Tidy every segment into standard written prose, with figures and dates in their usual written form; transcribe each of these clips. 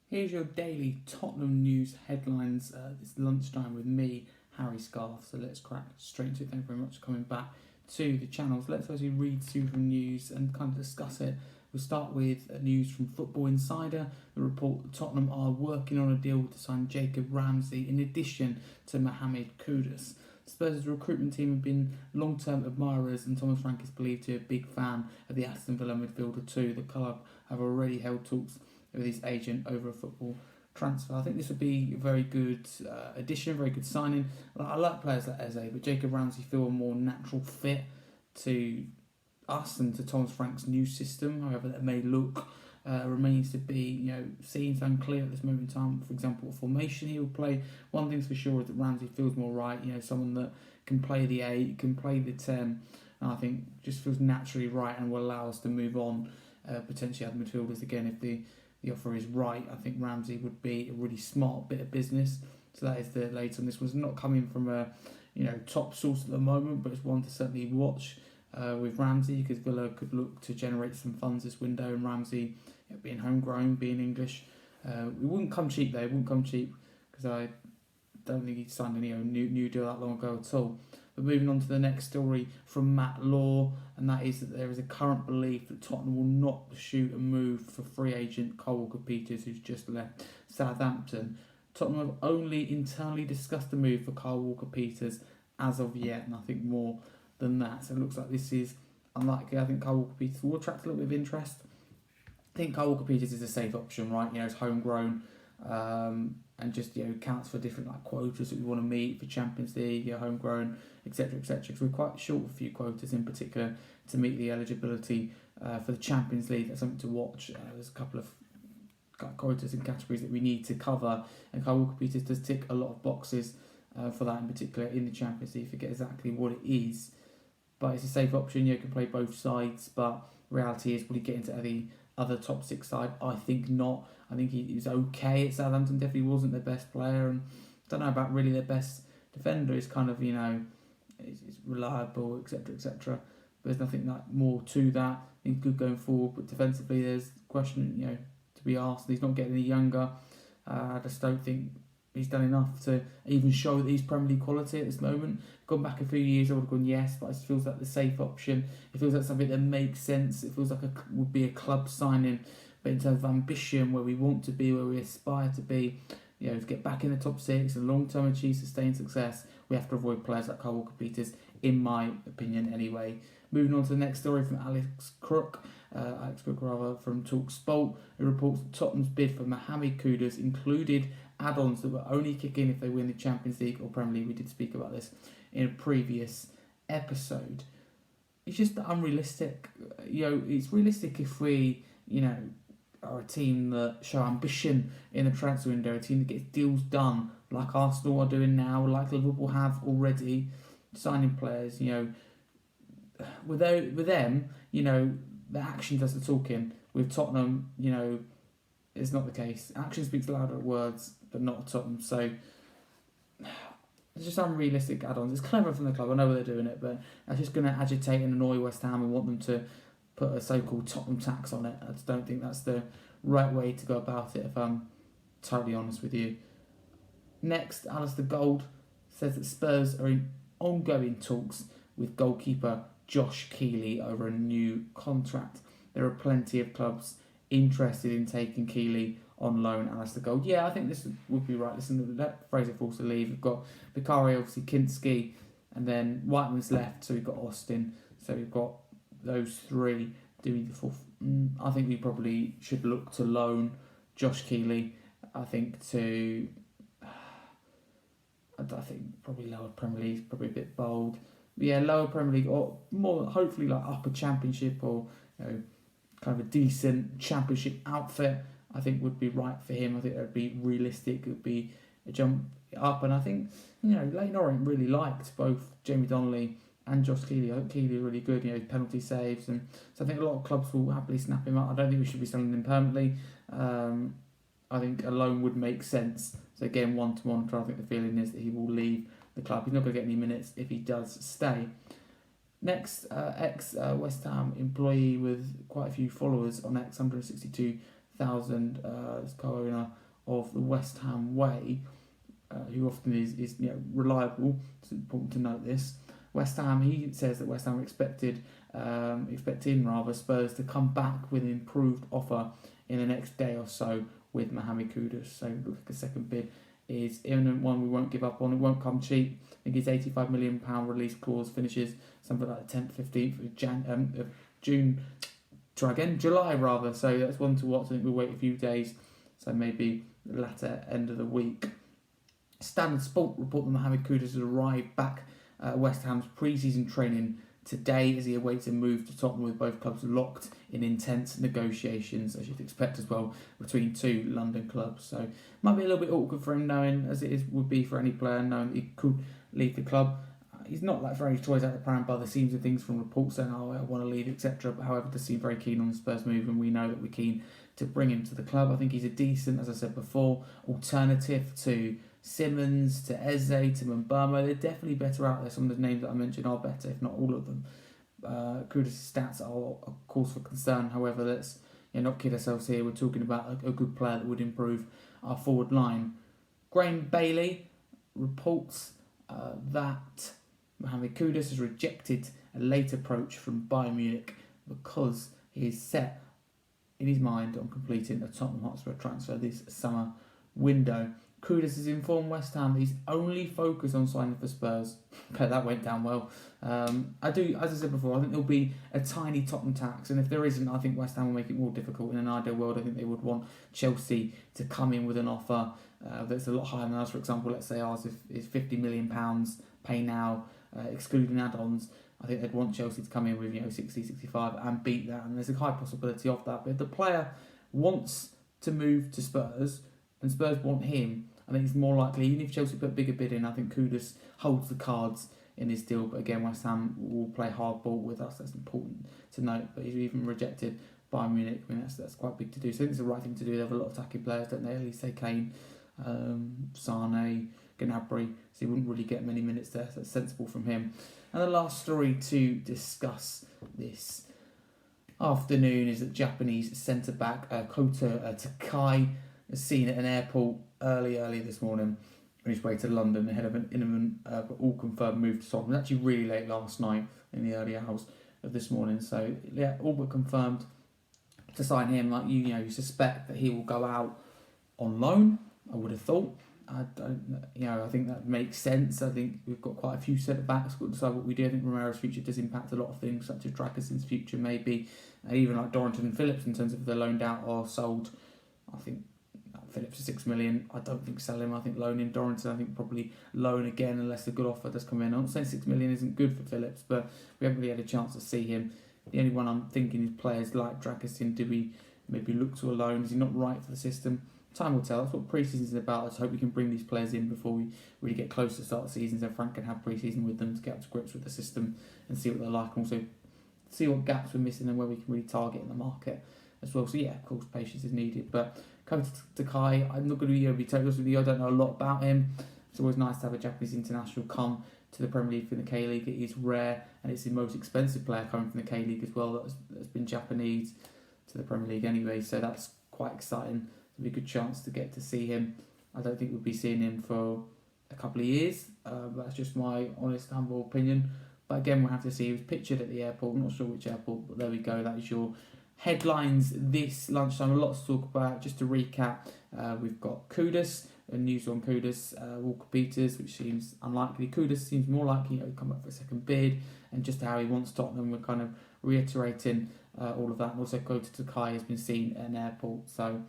Here's your daily Tottenham news headlines this lunchtime with me, Harry Scarfe. So let's crack straight into it. Thank you very much for coming back to the channel. So let's actually read through the news and kind of discuss it. We'll start with news from Football Insider. The report that Tottenham are working on a deal to sign Jacob Ramsey in addition to Mohammed Kudus. Spurs' recruitment team have been long-term admirers, and Thomas Frank is believed to be a big fan of the Aston Villa midfielder too. The club have already held talks with his agent over a football transfer. I think this would be a very good addition, very good signing. I like players like Eze, but Jacob Ramsey feel a more natural fit to us and to Thomas Frank's new system, however that may look. Remains to be, seen. So unclear at this moment in time. For example, what formation he will play. One thing's for sure is that Ramsey feels more right. Someone that can play the 8, can play the 10, and I think just feels naturally right and will allow us to move on. Potentially other midfielders again if the offer is right. I think Ramsey would be a really smart bit of business. So that is the latest on this. Was not coming from a top source at the moment, but it's one to certainly watch with Ramsey, because Villa could look to generate some funds this window, and Ramsey being homegrown, being English, it wouldn't come cheap though. It wouldn't come cheap because I don't think he signed any new deal that long ago at all. But moving on to the next story from Matt Law, and that is that there is a current belief that Tottenham will not pursue a move for free agent Kyle Walker-Peters, who's just left Southampton. Tottenham have only internally discussed a move for Kyle Walker-Peters as of yet, nothing more than that. So it looks like this is unlikely. I think Kyle Walker-Peters will attract a little bit of interest. I think Kyle Walker-Peters is a safe option, right? It's homegrown, and just counts for different quotas that we want to meet for Champions League, homegrown, etc., etc. Because we're quite short of a few quotas in particular to meet the eligibility for the Champions League. That's something to watch. There's a couple of quotas and categories that we need to cover, and Kyle Walker-Peters does tick a lot of boxes for that in particular in the Champions League. Forget exactly what it is, but it's a safe option. You can play both sides, but reality is, will he get into the other top 6 side? I think not. I think he was okay at Southampton, definitely wasn't their best player, and I don't know about really their best defender. Is kind of, is reliable, etc., etc. But there's nothing more to that. I think good going forward, but defensively there's question, to be asked. He's not getting any younger. I just don't think he's done enough to even show that he's Premier League quality at this moment. Gone back a few years, I would have gone yes, but it feels like the safe option. It feels like something that makes sense. It feels like would be a club signing, but in terms of ambition, where we want to be, where we aspire to be, to get back in the top 6 and long-term achieve sustained success, we have to avoid players like Kyle Walker-Peters, in my opinion anyway. Moving on to the next story from Alex Crook from TalkSport, who reports that Tottenham's bid for Mohammed Kudus included add-ons that will only kick in if they win the Champions League or Premier League. We did speak about this in a previous episode. It's just unrealistic. It's realistic if we, are a team that show ambition in the transfer window, a team that gets deals done like Arsenal are doing now, like Liverpool have already, signing players. With them, the action does the talking. With Tottenham, it's not the case. Action speaks louder than words, but not at Tottenham. So it's just unrealistic add-ons. It's clever from the club. I know they're doing it, but it's just going to agitate and annoy West Ham and want them to put a so-called Tottenham tax on it. I just don't think that's the right way to go about it, if I'm totally honest with you. Next, Alistair Gold says that Spurs are in ongoing talks with goalkeeper Josh Keeley over a new contract. There are plenty of clubs interested in taking Keeley on loan. Alistair Gold, I think this would be right. Listen, let Fraser Forster leave. We've got Bakary, obviously Kinski, and then Whiteman's left, so we've got Aston. So we've got those 3 doing the fourth. I think we probably should look to loan Josh Keeley. I think probably lower Premier League is probably a bit bold. But lower Premier League or more, hopefully like upper Championship or kind of a decent Championship outfit, I think would be right for him. I think that would be realistic. It would be a jump up, and I think Leighton Orient really liked both Jamie Donnelly and Josh Keeley. I think Keeley is really good, penalty saves, and so I think a lot of clubs will happily snap him up. I don't think we should be selling him permanently. I think a loan would make sense. So again, one to monitor. I think the feeling is that he will leave the club. He's not going to get any minutes if he does stay. Next, ex-West Ham employee with quite a few followers on X, 162,000, is co-owner of the West Ham Way, who often is reliable. It's important to note this. West Ham, he says that West Ham are expecting Spurs to come back with an improved offer in the next day or so with Mohammed Kudus. So it looks like a second bid is imminent, one we won't give up on. It won't come cheap. I think his £85 million release clause finishes something like the 10th, 15th of June. July rather. So that's one to watch. I think we'll wait a few days. So maybe the latter end of the week. Standard Sport report that Mohammed Kudus has arrived back at West Ham's pre-season training today as he awaits a move to Tottenham, with both clubs locked in intense negotiations, as you'd expect as well, between two London clubs. So it might be a little bit awkward for him, knowing, as it would be for any player, knowing that he could leave the club. He's not like very toys out the pram by the seams of things from reports saying, I want to leave, etc. But however, does seem very keen on the Spurs move, and we know that we're keen to bring him to the club. I think he's a decent, as I said before, alternative to Simmons, to Eze, to Mbeumo. They're definitely better out there. Some of the names that I mentioned are better, if not all of them. Kudus' stats are a cause for concern. However, let's not kid ourselves here. We're talking about a good player that would improve our forward line. Graham Bailey reports that Mohammed Kudus has rejected a late approach from Bayern Munich because he is set in his mind on completing a Tottenham Hotspur transfer this summer window. Kudus has informed West Ham that he's only focused on signing for Spurs. Okay, that went down well. I do, as I said before, I think there'll be a tiny Tottenham tax, and if there isn't, I think West Ham will make it more difficult. In an ideal world, I think they would want Chelsea to come in with an offer that's a lot higher than ours. For example, let's say ours is £50 million, pay now, excluding add-ons. I think they'd want Chelsea to come in with 60, 65 and beat that, and there's a high possibility of that. But if the player wants to move to Spurs and Spurs want him, I think it's more likely, even if Chelsea put a bigger bid in, I think Kudus holds the cards in this deal. But again, West Ham will play hardball with us. That's important to note. But he's even rejected Bayern Munich. I mean, that's quite big to do. So I think it's the right thing to do. They have a lot of attacking players, don't they? At least say Kane, Sane, Gnabry. So he wouldn't really get many minutes there. So that's sensible from him. And the last story to discuss this afternoon is that Japanese centre-back Kota Takai is seen at an airport early this morning on his way to London ahead of an imminent but all confirmed move to Tottenham. It was actually really late last night in the early hours of this morning. So yeah, all but confirmed to sign him. Like you suspect that he will go out on loan, I would have thought. I think that makes sense. I think we've got quite a few centre-backs. We've got to decide what we do. I think Romero's future does impact a lot of things, such as Dragason's future maybe, even like Dorrington and Phillips in terms of if they're loaned out or sold. I think Phillips is $6 million. I don't think sell him. I think loan in Dorrington. I think probably loan again unless a good offer does come in. I'm not saying $6 million isn't good for Phillips, but we haven't really had a chance to see him. The only one I'm thinking is players like Dragaston. Do we maybe look to a loan? Is he not right for the system? Time will tell. That's what pre-season is about. I just hope we can bring these players in before we really get close to the start of the season, so Frank can have pre-season with them to get up to grips with the system and see what they're like, and also see what gaps we're missing and where we can really target in the market as well. So yeah, of course, patience is needed. But Kota Takai, I'm not going to be totally honest with you. I don't know a lot about him. It's always nice to have a Japanese international come to the Premier League from the K-League. It is rare, and it's the most expensive player coming from the K-League as well that's been Japanese to the Premier League anyway. So that's quite exciting. It'll be a good chance to get to see him. I don't think we'll be seeing him for a couple of years. That's just my honest, humble opinion. But again, we'll have to see. He was pictured at the airport. I'm not sure which airport, but there we go. That is your headlines this lunchtime. A lot to talk about. Just to recap, we've got Kudus, news on Kudus, Walker Peters, which seems unlikely. Kudus seems more likely to come up for a second bid, and just how he wants Tottenham. We're kind of reiterating all of that. And also, Kota Takai has been seen at an airport. So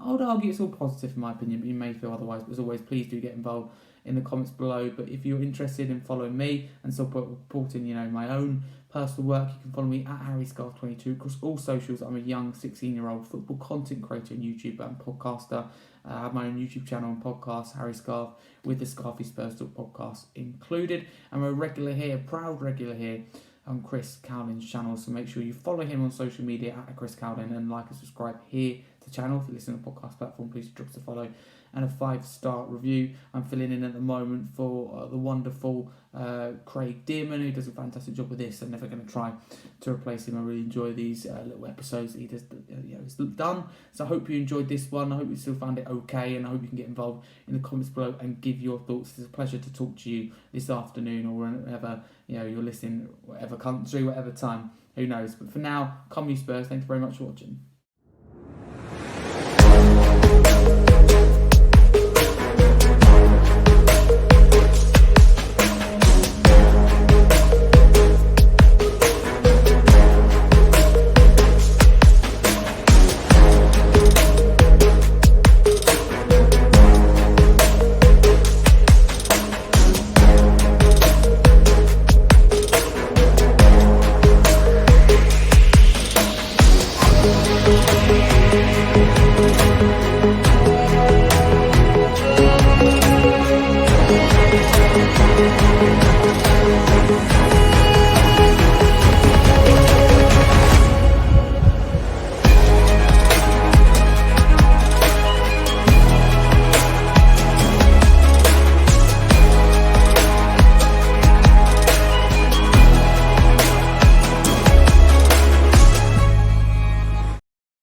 I would argue it's all positive in my opinion, but you may feel otherwise. But as always, please do get involved in the comments below. But if you're interested in following me and supporting, my own personal work, you can follow me at Scarfe22 across all socials. I'm a young 16-year-old football content creator and YouTuber and podcaster. I have my own YouTube channel and podcast, Harry Scarfe, with the Scarfe Spurs Talk podcast included. I'm a regular here, proud regular here on Chris Cowden's channel, so make sure you follow him on social media at Chris Cowden and like and subscribe here to the channel. If you listen to the podcast platform, please drop us a follow and a 5-star review. I'm filling in at the moment for the wonderful Craig Dearman, who does a fantastic job with this. I'm never going to try to replace him. I really enjoy these little episodes that he does. It's done. So I hope you enjoyed this one. I hope you still found it okay, and I hope you can get involved in the comments below and give your thoughts. It's a pleasure to talk to you this afternoon, or whenever you're listening, whatever country, whatever time. Who knows? But for now, come you Spurs. Thank you very much for watching.